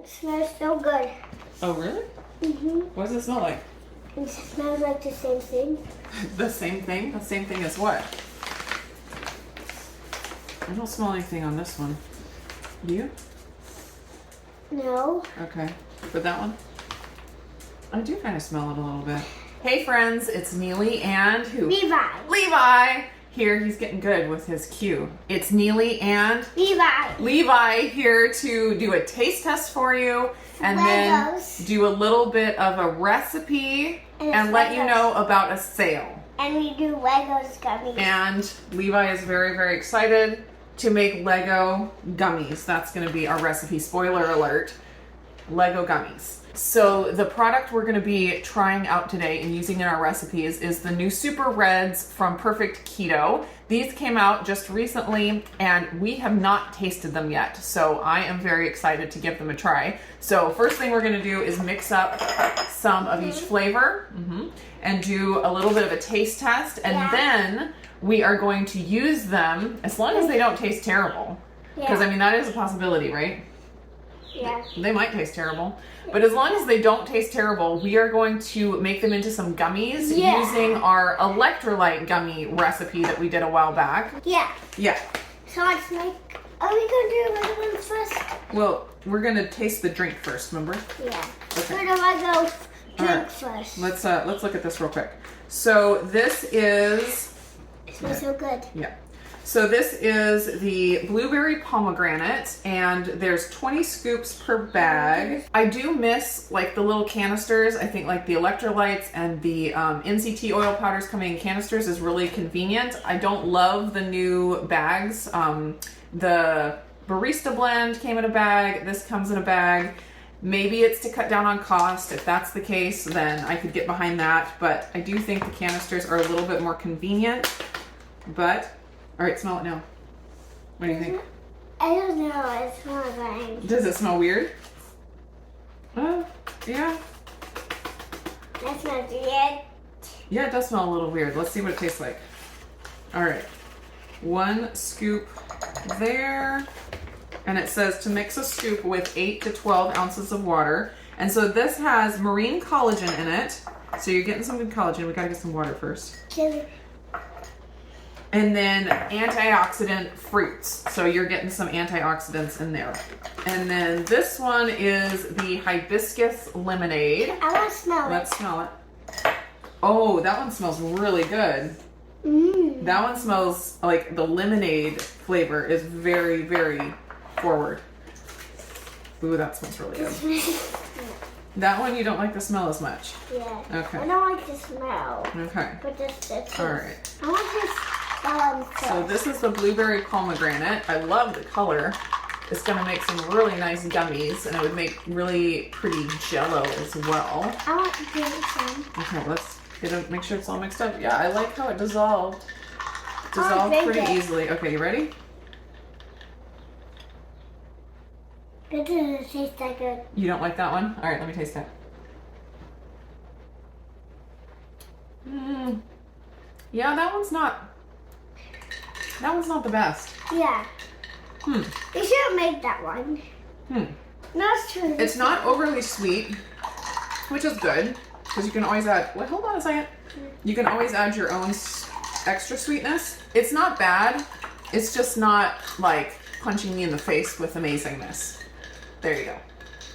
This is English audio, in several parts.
It smells so good. Oh, really? Mm-hmm. What does it smell like? It smells like the same thing. The same thing? The same thing as what? I don't smell anything on this one. Do you? No. Okay. But that one? I do kind of smell it a little bit. Hey friends, it's Nili and who? Levi. Levi! Here, he's getting good with his cue. It's Nili and Levi. Levi here to do a taste test for you and then do a little bit of a recipe and let you know about a sale. And we do Legos gummies. And Levi is very, very excited to make Lego gummies. That's going to be our recipe. Spoiler alert, Lego gummies. So the product we're going to be trying out today and using in our recipes is the new Super Reds from Perfect Keto. These came out just recently and we have not tasted them yet. So I am very excited to give them a try. So first thing we're going to do is mix up some of each flavor and do a little bit of a taste test. And then we are going to use them as long as they don't taste terrible. Because I mean, that is a possibility, right? Yeah. They might taste terrible. But as long as they don't taste terrible, we are going to make them into some gummies using our electrolyte gummy recipe that we did a while back. Yeah. Yeah. So let's make, are we going to do Lego ones first? Well, we're going to taste the drink first, remember? Yeah. Okay. We're going to Lego drink first. first. Let's look at this real quick. So this is... It smells so good. Yeah. So this is the blueberry pomegranate, and there's 20 scoops per bag. I do miss like the little canisters. I think like the electrolytes and the NCT oil powders coming in canisters is really convenient. I don't love the new bags. The barista blend came in a bag. This comes in a bag. Maybe it's to cut down on cost. If that's the case, then I could get behind that. But I do think the canisters are a little bit more convenient. But all right, smell it now. What do you think? I don't know. It smells like... Does it smell weird? Oh, yeah. That smells weird. Yeah, it does smell a little weird. Let's see what it tastes like. All right. 1 scoop there. And it says to mix a scoop with 8 to 12 ounces of water. And so this has marine collagen in it. So you're getting some good collagen. We gotta get some water first. Chili. And then antioxidant fruits. So you're getting some antioxidants in there. And then this one is the hibiscus lemonade. I want to smell it. Let's smell it. Oh, that one smells really good. That one smells like the lemonade flavor is very, very forward. Ooh, that smells really good. That one you don't like the smell as much. Yeah. Okay. I don't like the smell. Okay. But this. All right. I want this. So this is the blueberry pomegranate. I love the color. It's going to make some really nice gummies, and it would make really pretty jello as well. I want to do some. Okay, let's make sure it's all mixed up. Yeah, I like how it dissolved. Dissolved pretty easily. Okay, you ready? It doesn't taste that good. You don't like that one? All right, let me taste it. Yeah, that one's not the best. Yeah. You should have made that one. No, it's true. It's not overly sweet, which is good, because you can always add, well, hold on a second. You can always add your own extra sweetness. It's not bad. It's just not like punching me in the face with amazingness. There you go.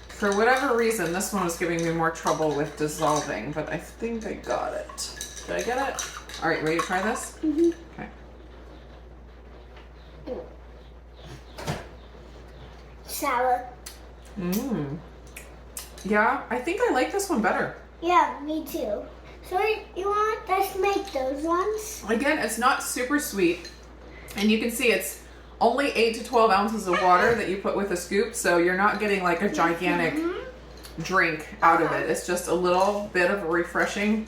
For whatever reason, this one was giving me more trouble with dissolving, but I think I got it. Did I get it? All right, ready to try this? Okay. Sour. Yeah, I think I like this one better. Yeah, me too. So you want us to make those ones? Again, it's not super sweet, and you can see it's only 8 to 12 ounces of water that you put with a scoop, so you're not getting like a gigantic drink out of it. It's just a little bit of a refreshing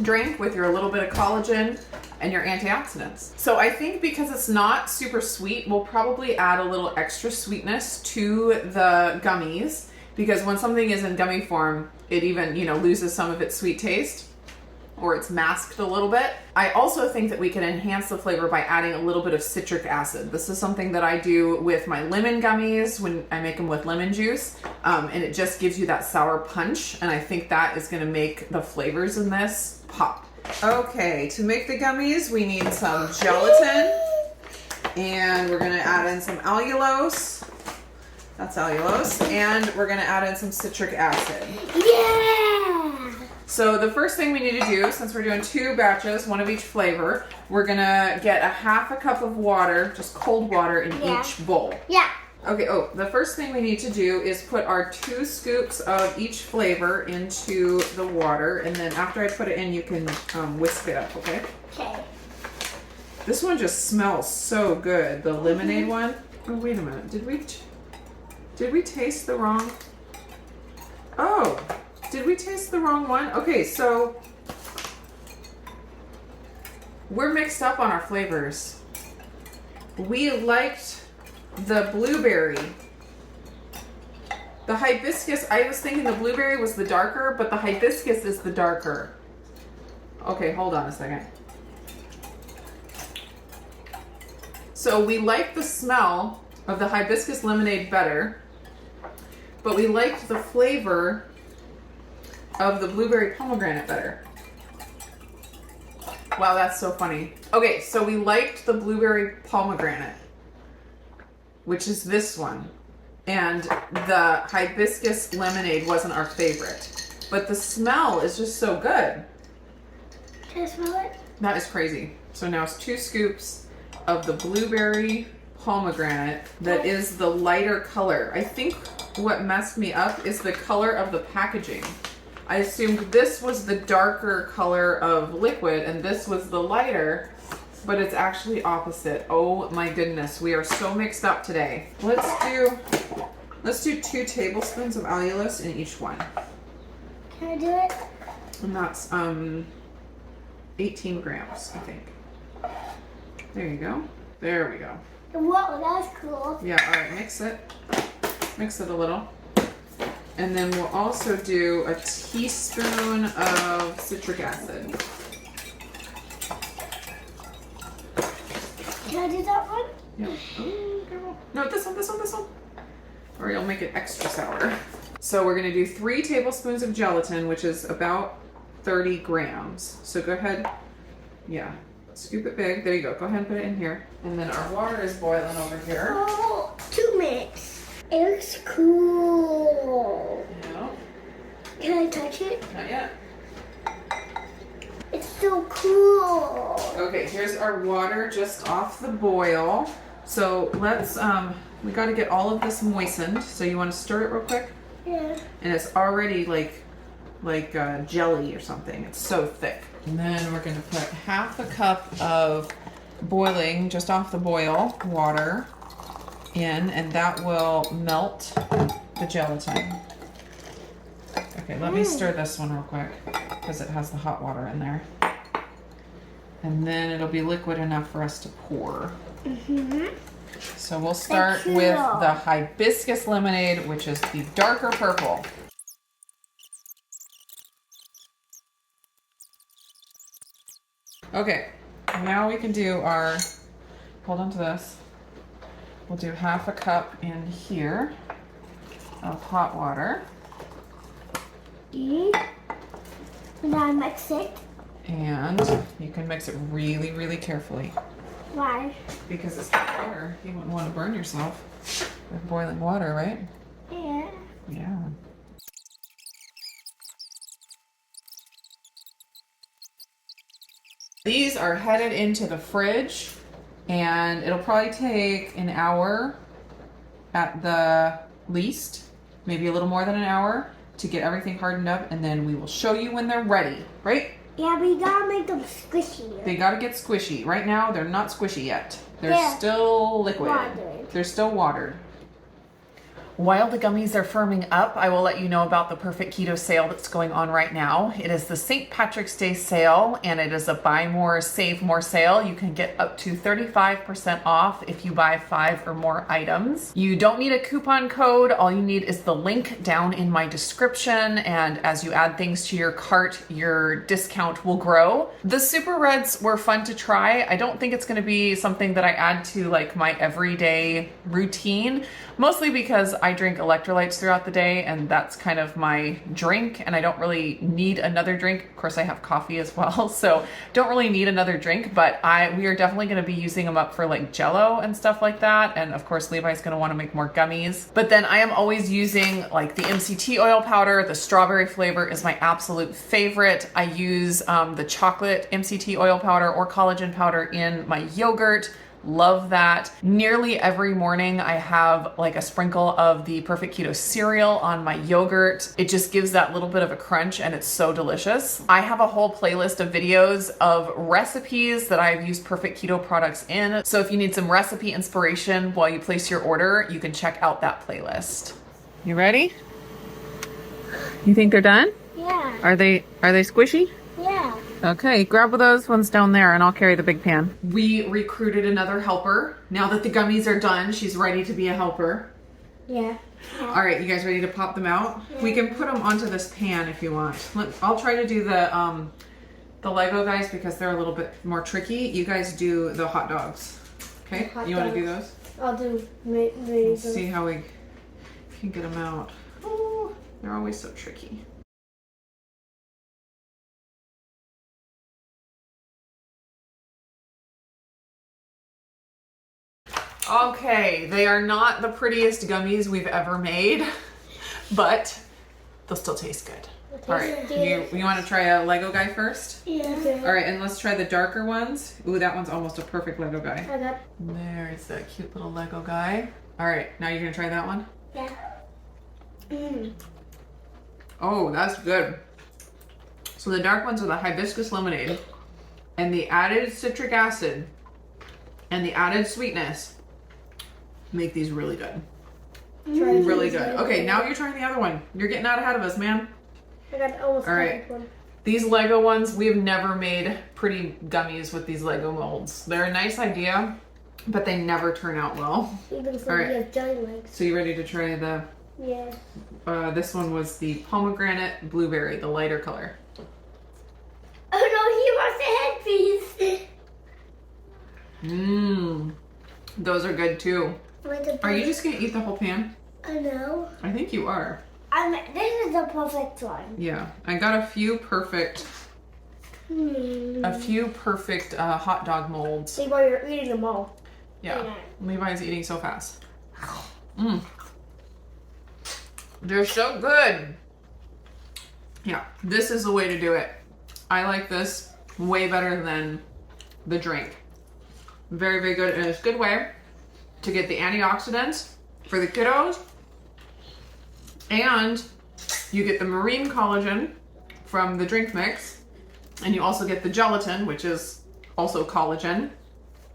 drink with your little bit of collagen and your antioxidants. So I think because it's not super sweet, we'll probably add a little extra sweetness to the gummies, because when something is in gummy form, it even, loses some of its sweet taste, or it's masked a little bit. I also think that we can enhance the flavor by adding a little bit of citric acid. This is something that I do with my lemon gummies when I make them with lemon juice. And it just gives you that sour punch. And I think that is going to make the flavors in this pop. Okay, to make the gummies, we need some gelatin. And we're going to add in some allulose. That's allulose. And we're going to add in some citric acid. Yeah! So the first thing we need to do, since we're doing 2 batches, 1 of each flavor, we're going to get a 1/2 cup of water, just cold water, in each bowl. Yeah. Okay, the first thing we need to do is put our 2 scoops of each flavor into the water. And then after I put it in, you can whisk it up, okay? Okay. This one just smells so good, the lemonade one. Oh, wait a minute. Did we taste the wrong? Oh, did we taste the wrong one? Okay, so we're mixed up on our flavors. We liked the blueberry. The hibiscus, I was thinking the blueberry was the darker, but the hibiscus is the darker. Okay, hold on a second. So we like the smell of the hibiscus lemonade better, but we liked the flavor of the blueberry pomegranate better. Wow, that's so funny. Okay, so we liked the blueberry pomegranate, which is this one. And the hibiscus lemonade wasn't our favorite. But the smell is just so good. Can I smell it? That is crazy. So now it's 2 scoops of the blueberry pomegranate that is the lighter color. I think what messed me up is the color of the packaging. I assumed this was the darker color of liquid and this was the lighter, but it's actually opposite. Oh my goodness, we are so mixed up today. Let's do 2 tablespoons of allulose in each one. Can I do it? And that's 18 grams, I think. There you go. There we go. Whoa, that's cool. Yeah, all right, mix it. Mix it a little. And then we'll also do a teaspoon of citric acid. Can I do that one? Yeah. Ooh, girl. No, this one. Or you'll make it extra sour. So we're gonna do 3 tablespoons of gelatin, which is about 30 grams. So go ahead, yeah, scoop it big. There you go, go ahead and put it in here. And then our water is boiling over here. Oh, 2 minutes. It looks cool. No, Can I touch it? not yet. It's so cool. Okay, here's our water just off the boil. So let's, we gotta get all of this moistened. So you wanna stir it real quick? Yeah. And it's already like jelly or something. It's so thick. And then we're gonna put 1/2 cup of boiling, just off the boil, water in, and that will melt the gelatin. Okay, let me stir this one real quick because it has the hot water in there. And then it'll be liquid enough for us to pour. Mm-hmm. So we'll start with the hibiscus lemonade, which is the darker purple. Okay, now we can do our, hold on to this. We'll do 1/2 cup in here of hot water. And I mix it. And you can mix it really, really carefully. Why? Because it's hot water. You wouldn't want to burn yourself with boiling water, right? Yeah. Yeah. These are headed into the fridge, and it'll probably take an hour at the least, maybe a little more than an hour, to get everything hardened up, and then we will show you when they're ready, right? Yeah, but you gotta make them squishy. They gotta get squishy. Right now, they're not squishy yet. They're still liquid. Watered. They're still watered. While the gummies are firming up, I will let you know about the Perfect Keto sale that's going on right now. It is the St. Patrick's Day sale, and it is a buy more, save more sale. You can get up to 35% off if you buy 5 or more items. You don't need a coupon code. All you need is the link down in my description, and as you add things to your cart, your discount will grow. The Super Reds were fun to try. I don't think it's gonna be something that I add to like my everyday routine, mostly because I I drink electrolytes throughout the day, and that's kind of my drink, and I don't really need another drink. Of course, I have coffee as well, so don't really need another drink, but we are definitely going to be using them up for like Jello and stuff like that, and of course Levi's going to want to make more gummies. But then I am always using like the MCT oil powder. The strawberry flavor is my absolute favorite. I use the chocolate MCT oil powder or collagen powder in my yogurt. Love that. Nearly every morning I have like a sprinkle of the Perfect Keto cereal on my yogurt. It just gives that little bit of a crunch and it's so delicious. I have a whole playlist of videos of recipes that I've used Perfect Keto products in. So if you need some recipe inspiration while you place your order, you can check out that playlist. You ready? You think they're done? Yeah. Are they squishy? Yeah. Okay, grab those ones down there and I'll carry the big pan. We recruited another helper. Now that the gummies are done, she's ready to be a helper. Yeah. All right, you guys ready to pop them out? Yeah. We can put them onto this pan if you want. I'll try to do the Lego guys because they're a little bit more tricky. You guys do the hot dogs. Okay, you want to do those? I'll do Let's see how we can get them out. Oh, they're always so tricky. Okay, they are not the prettiest gummies we've ever made, but they'll still taste good. All right, you want to try a Lego guy first? Yeah. All right, and let's try the darker ones. Ooh, that one's almost a perfect Lego guy. I got. There's that cute little Lego guy. All right, now you're gonna try that one? Yeah. Mm. Oh, that's good. So the dark ones are the hibiscus lemonade, and the added citric acid and the added sweetness make these really good. Really good. Okay, now you're trying the other one. You're getting out ahead of us, man. I got almost all right. one. These Lego ones, we've never made pretty gummies with these Lego molds. They're a nice idea, but they never turn out well. Even all right. Has giant legs. So you ready to try the? Yeah. This one was the pomegranate blueberry, the lighter color. Oh no, he wants a headpiece. Mmm. Those are good too. Are you just gonna eat the whole pan? I know. I think you are. This is the perfect one. Yeah, I got a few perfect hot dog molds. See why you're eating them all. Yeah, Levi's eating so fast. Mmm. They're so good. Yeah, this is the way to do it. I like this way better than the drink. Very, very good, and it's a good way to get the antioxidants for the kiddos, and you get the marine collagen from the drink mix, and you also get the gelatin, which is also collagen,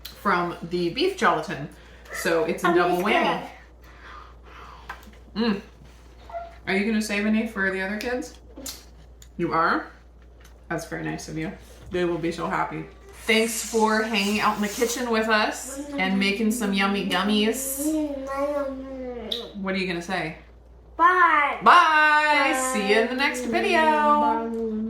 from the beef gelatin. So it's a double whammy. Are you gonna save any for the other kids? You are? That's very nice of you. They will be so happy. Thanks for hanging out in the kitchen with us and making some yummy gummies. What are you gonna say? Bye. Bye. See you in the next video.